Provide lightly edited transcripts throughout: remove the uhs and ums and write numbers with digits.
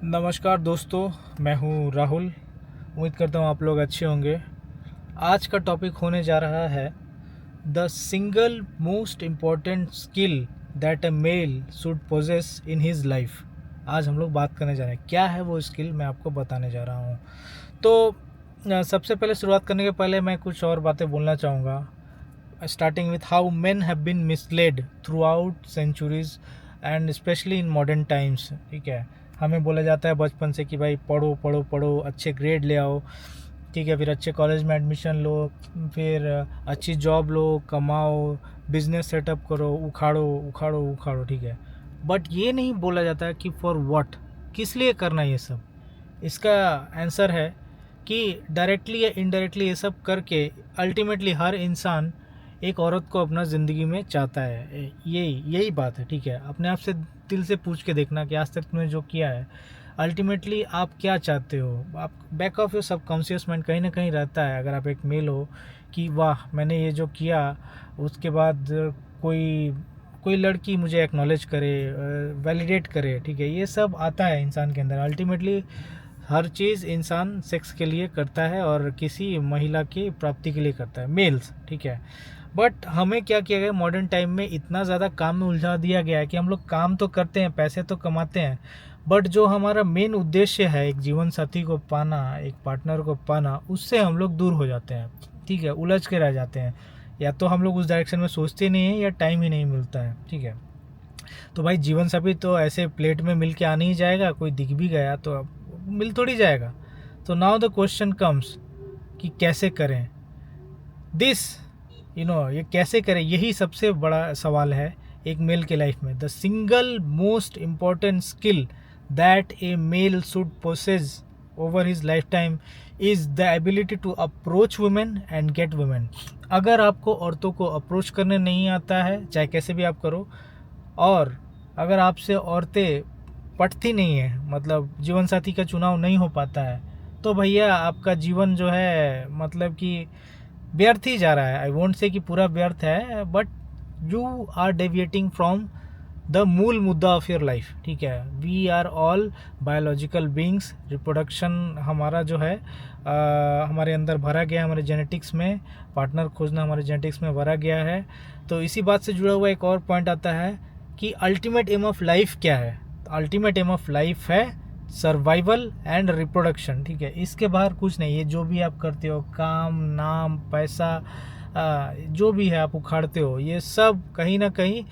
नमस्कार दोस्तों, मैं हूं राहुल। उम्मीद करता हूं आप लोग अच्छे होंगे। आज का टॉपिक होने जा रहा है the single most important skill that a male should possess in his life. आज हम लोग बात करने जा रहे हैं क्या है वो स्किल, मैं आपको बताने जा रहा हूं। तो सबसे पहले शुरुआत करने के पहले मैं कुछ और बातें बोलना चाहूँगा, starting with how men have been misled throughout centuries and specially in modern times. ठीक है, हमें बोला जाता है बचपन से कि भाई पढ़ो पढ़ो पढ़ो, अच्छे ग्रेड ले आओ, ठीक है, फिर अच्छे कॉलेज में एडमिशन लो, फिर अच्छी जॉब लो, कमाओ, बिजनेस सेटअप करो, उखाड़ो उखाड़ो उखाड़ो। ठीक है, बट ये नहीं बोला जाता है कि फॉर व्हाट, किस लिए करना ये सब। इसका आंसर है कि डायरेक्टली या इनडायरेक्टली ये सब करके अल्टीमेटली हर इंसान एक औरत को अपना ज़िंदगी में चाहता है। यही बात है। ठीक है, अपने आप से दिल से पूछ के देखना कि आज तक तुमने जो किया है अल्टीमेटली आप क्या चाहते हो। आप back of your subconscious mind कहीं ना कहीं रहता है, अगर आप एक मेल हो, कि वाह मैंने ये जो किया, उसके बाद कोई कोई लड़की मुझे एक्नॉलेज करे, वैलिडेट करे। ठीक है, ये सब आता है इंसान के अंदर। अल्टीमेटली हर चीज़ इंसान सेक्स के लिए करता है और किसी महिला की प्राप्ति के लिए करता है, मेल्स। ठीक है, बट हमें क्या किया गया मॉडर्न टाइम में, इतना ज़्यादा काम में उलझा दिया गया है कि हम लोग काम तो करते हैं, पैसे तो कमाते हैं, बट जो हमारा मेन उद्देश्य है एक जीवन साथी को पाना, एक पार्टनर को पाना, उससे हम लोग दूर हो जाते हैं। ठीक है, उलझ के रह जाते हैं, या तो हम लोग उस डायरेक्शन में सोचते नहीं हैं या टाइम ही नहीं मिलता है। ठीक है, तो भाई जीवन साथी तो ऐसे प्लेट में मिल के आ नहीं जाएगा, कोई दिख भी गया तो अब मिल थोड़ी जाएगा। तो नाउ द क्वेश्चन कम्स कि कैसे करें दिस, ये कैसे करें, यही सबसे बड़ा सवाल है एक मेल के लाइफ में। The single most important skill that a male should possess over his lifetime is the ability to approach women and get women. अगर आपको औरतों को अप्रोच करने नहीं आता है, चाहे कैसे भी आप करो, और अगर आपसे औरतें पटती नहीं है, मतलब जीवन साथी का चुनाव नहीं हो पाता है, तो भैया आपका जीवन जो है मतलब कि व्यर्थ ही जा रहा है। आई वोंट से कि पूरा व्यर्थ है, but you are deviating from the मूल मुद्दा ऑफ योर लाइफ। ठीक है, we are all biological beings. Reproduction हमारा जो है हमारे अंदर भरा गया, हमारे जेनेटिक्स में पार्टनर खोजना हमारे जेनेटिक्स में भरा गया है। तो इसी बात से जुड़ा हुआ एक और पॉइंट आता है कि अल्टीमेट एम ऑफ लाइफ क्या है। अल्टीमेट एम ऑफ लाइफ है सर्वाइवल एंड रिप्रोडक्शन। ठीक है, इसके बाहर कुछ नहीं। ये जो भी आप करते हो, काम, नाम, पैसा, जो भी है आप उखाड़ते हो, ये सब कहीं ना कहीं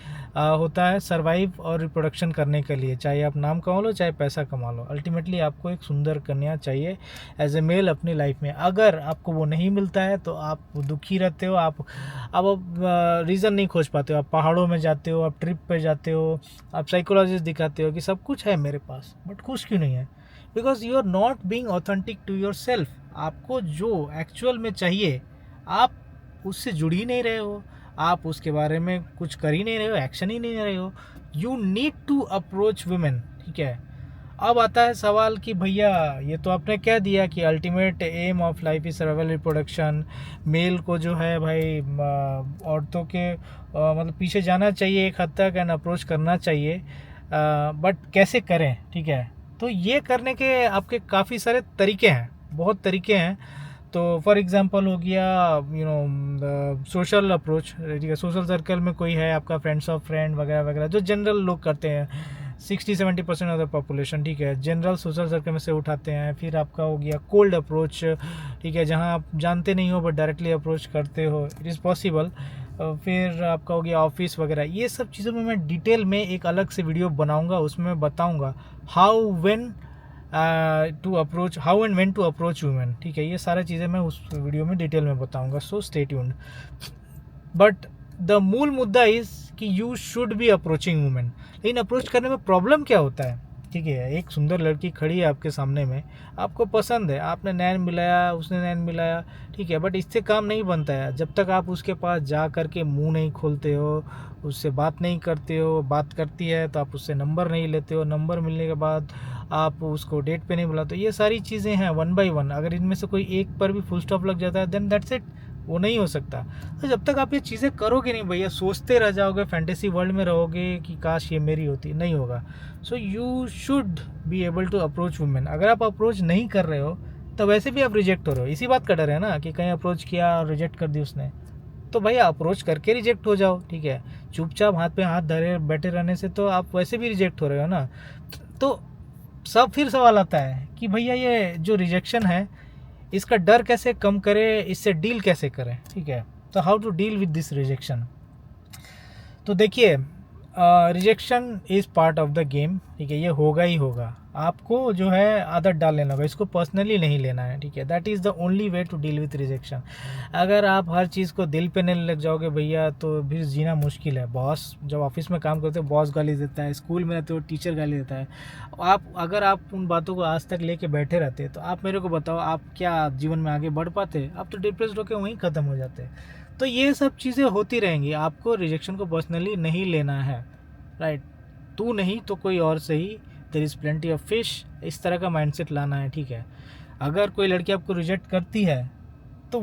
होता है सर्वाइव और रिप्रोडक्शन करने के लिए। चाहे आप नाम कमा लो, चाहे पैसा कमा लो, अल्टीमेटली आपको एक सुंदर कन्या चाहिए एज ए मेल अपनी लाइफ में। अगर आपको वो नहीं मिलता है तो आप दुखी रहते हो, आप रीज़न नहीं खोज पाते हो। आप पहाड़ों में जाते हो, आप ट्रिप पे जाते हो, आप साइकोलॉजिस्ट दिखाते हो कि सब कुछ है मेरे पास, बट खुश क्यों नहीं है? Because you are not being authentic to yourself. आपको जो एक्चुअल में चाहिए आप उससे जुड़ ही नहीं रहे हो, आप उसके बारे में कुछ कर ही नहीं रहे हो, एक्शन ही नहीं ले रहे हो। You need to approach women. ठीक है, अब आता है सवाल कि भैया ये तो आपने कह दिया कि ultimate aim of life is survival reproduction. Male को जो है भाई औरतों के मतलब पीछे जाना चाहिए एक हद तक एंड अप्रोच करना चाहिए, बट कैसे करें? ठीक है, तो ये करने के आपके काफ़ी सारे तरीके हैं, बहुत तरीके हैं। तो फॉर एग्जांपल हो गया सोशल अप्रोच। ठीक है, सोशल सर्कल में कोई है आपका, फ्रेंड्स ऑफ फ्रेंड वगैरह वगैरह, जो जनरल लोग करते हैं, 60-70% ऑफ द पॉपुलेशन। ठीक है, जनरल सोशल सर्कल में से उठाते हैं। फिर आपका हो गया कोल्ड अप्रोच। ठीक है, जहां आप जानते नहीं हो बट डायरेक्टली अप्रोच करते हो, इट इज़ पॉसिबल। फिर आपका हो गया ऑफिस वगैरह। ये सब चीज़ों में मैं डिटेल में एक अलग से वीडियो बनाऊंगा, उसमें मैं बताऊंगा how when to approach, how and when to approach women. ठीक है, ये सारी चीज़ें मैं उस वीडियो में डिटेल में बताऊंगा, so stay tuned. But the मूल मुद्दा इज़ कि you should B approaching women. लेकिन अप्रोच करने में प्रॉब्लम क्या होता है? ठीक है, एक सुंदर लड़की खड़ी है आपके सामने में, आपको पसंद है, आपने नैन मिलाया, उसने नैन मिलाया, ठीक है, बट इससे काम नहीं बनता है जब तक आप उसके पास जा कर के मुंह नहीं खोलते हो, उससे बात नहीं करते हो। बात करती है तो आप उससे नंबर नहीं लेते हो, नंबर मिलने के बाद आप उसको डेट पे नहीं बुलाते। ये सारी चीज़ें हैं वन बाय वन। अगर इनमें से कोई एक पर भी फुल स्टॉप लग जाता है देन दैट्स इट, वो नहीं हो सकता। तो जब तक आप ये चीज़ें करोगे नहीं भैया, सोचते रह जाओगे, फैंटेसी वर्ल्ड में रहोगे कि काश ये मेरी होती, नहीं होगा। So you should be able to approach women. अगर आप अप्रोच नहीं कर रहे हो तो वैसे भी आप रिजेक्ट हो रहे हो। इसी बात का डर है ना कि कहीं अप्रोच किया और रिजेक्ट कर दी उसने, तो भैया अप्रोच करके रिजेक्ट हो जाओ, ठीक है। चुपचाप हाथ पे हाथ धरे बैठे रहने से तो आप वैसे भी रिजेक्ट हो रहे हो ना। तो सब फिर सवाल आता है कि भैया ये जो रिजेक्शन है इसका डर कैसे कम करें, इससे डील कैसे करें, ठीक है। तो how to deal with this rejection. तो देखिए, rejection is part of the game, ठीक है। ये होगा ही होगा, आपको जो है आदत डाल लेना होगा, इसको पर्सनली नहीं लेना है, ठीक है। That is the only way to deal with rejection. अगर आप हर चीज़ को दिल पे नहीं लग जाओगे भैया तो फिर जीना मुश्किल है। बॉस जब ऑफिस में काम करते हो बॉस गाली देता है, स्कूल में रहते हो टीचर गाली देता है। अगर आप उन बातों को आज तक लेके बैठे रहते तो आप मेरे को बताओ आप क्या जीवन में आगे बढ़ पाते? आप तो डिप्रेस्ड होकर वहीं ख़त्म हो जाते। तो ये सब चीज़ें होती रहेंगी, आपको रिजेक्शन को पर्सनली नहीं लेना है, राइट। तू नहीं तो कोई और सही, there is plenty of fish, इस तरह का माइंडसेट लाना है, ठीक है। अगर कोई लड़की आपको रिजेक्ट करती है तो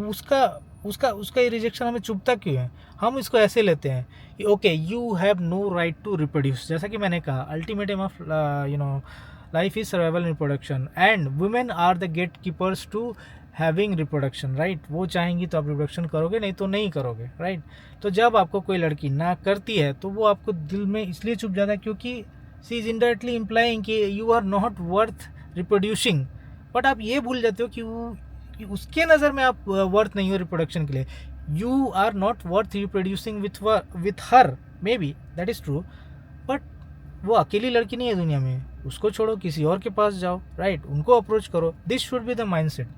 उसका उसका उसका ये रिजेक्शन हमें चुभता क्यों है? हम इसको ऐसे लेते हैं कि okay you have no right to reproduce. जैसा कि मैंने कहा, ultimate aim of life is survival and reproduction, and women are the gatekeepers to having reproduction, right. वो चाहेंगी तो आप रिप्रोडक्शन करोगे, नहीं तो नहीं करोगे, राइट। तो जब आपको कोई लड़की ना करती है तो वो आपको दिल में इसलिए चुभ जाता है क्योंकि सी इज इनडायरेक्टली इम्प्लाइंग कि you are not worth reproducing. But आप ये भूल जाते हो कि उसके नज़र में आप वर्थ नहीं हो रिप्रोडक्शन के लिए। You are not worth reproducing with her, may be that is true, but वो अकेली लड़की नहीं है दुनिया में। उसको छोड़ो, किसी और के पास जाओ, राइट। उनको अप्रोच करो। This should be the mindset,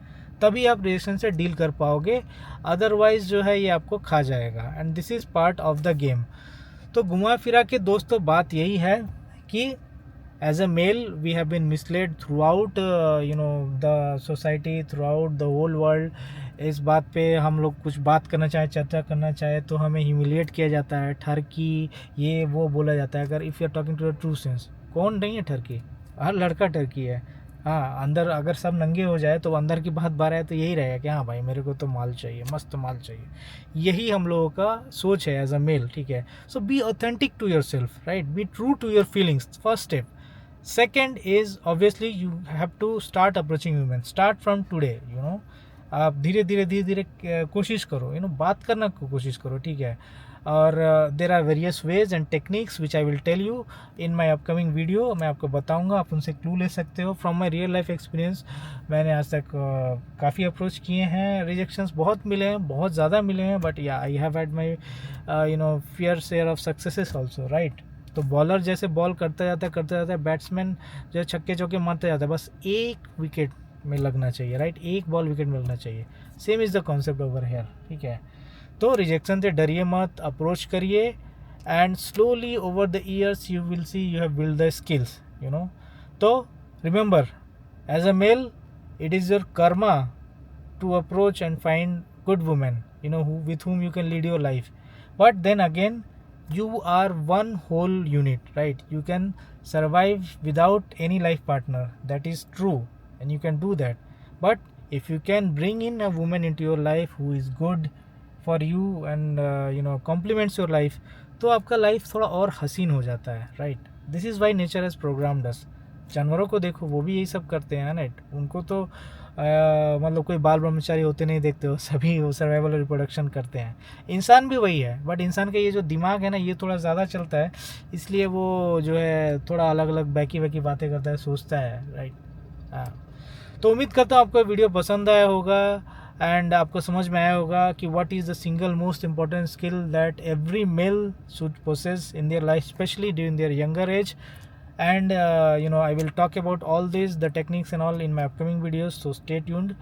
तभी आप रिलेशन से डील कर पाओगे। अदरवाइज जो है ये आपको खा जाएगा, and this is part of the game. तो घुमा फिरा के दोस्तों बात यही है कि as a male we have been misled throughout the society, throughout the whole world। इस बात पे हम लोग कुछ बात करना चाहे, चर्चा करना चाहे तो हमें ह्यूमिलिएट किया जाता है, ठरकी ये वो बोला जाता है। अगर if you are talking to the true sense, कौन नहीं है ठरकी? हर लड़का ठरकी है। हाँ, अंदर अगर सब नंगे हो जाए तो अंदर की बात बाहर आए तो यही रहेगा कि हाँ भाई मेरे को तो माल चाहिए, मस्त माल चाहिए। यही हम लोगों का सोच है एज अ मेल, ठीक है। So be authentic to yourself, right. Be true to your feelings, first step. Second is obviously you have to start approaching women, start from today, आप धीरे धीरे कोशिश करो, बात करना को कोशिश करो, ठीक है। और there are various ways and techniques which I will tell you in my upcoming video. मैं आपको बताऊंगा, आप उनसे क्लू ले सकते हो from my real life experience. मैंने आज तक काफ़ी अप्रोच किए हैं, रिजेक्शंस बहुत मिले हैं, बहुत ज़्यादा मिले हैं, बट या I have had my fair share of successes also, right. तो बॉलर जैसे बॉल करता जाता है, बैट्समैन जो छक्के चौके मारता जाता है, बस एक विकेट में लगना चाहिए, राइट। एक बॉल विकेट में लगना चाहिए। Same is the concept over here, ठीक है। तो रिजेक्शन से डरिए मत, अप्रोच करिए, and slowly over the years you will see you have build the skills, तो remember, as a male it is your karma to approach and find good women, with whom you can lead your life. But then again, you are one whole unit, right? You can survive without any life partner, that is true, and you can do that. But if you can bring in a woman into your life who is good for you and complements your life, तो आपका life थोड़ा और हसीन हो जाता है, right. This is why nature has programmed us. जानवरों को देखो, वो भी यही सब करते हैं, राइट। उनको तो मतलब कोई बाल ब्रह्मचारी होते नहीं देखते हो, सभी वो सर्वाइवल और रिप्रोडक्शन करते हैं। इंसान भी वही है, बट इंसान का ये जो दिमाग है ना, ये थोड़ा ज़्यादा चलता है, इसलिए वो जो है थोड़ा अलग अलग बैकी वैकी बातें करता है, सोचता है, राइट। हाँ, तो उम्मीद करता हूँ आपको वीडियो पसंद आया होगा एंड आपको समझ में आया होगा कि what is the single most important skill that every male should possess in their life, especially during their younger age. And I will talk about all this, the techniques and all in my upcoming videos, so stay tuned।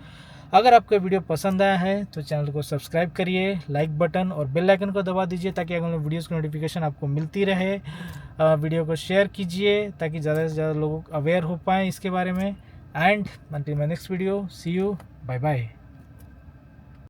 अगर आपको video पसंद आया है तो channel को subscribe करिए, like button और bell icon को दबा दीजिए ताकि अगले वीडियोस की नोटिफिकेशन आपको मिलती रहे। वीडियो को शेयर कीजिए ताकि ज़्यादा से ज़्यादा लोग अवेयर हो पाएँ इसके बारे में। And until my next video, see you, bye bye।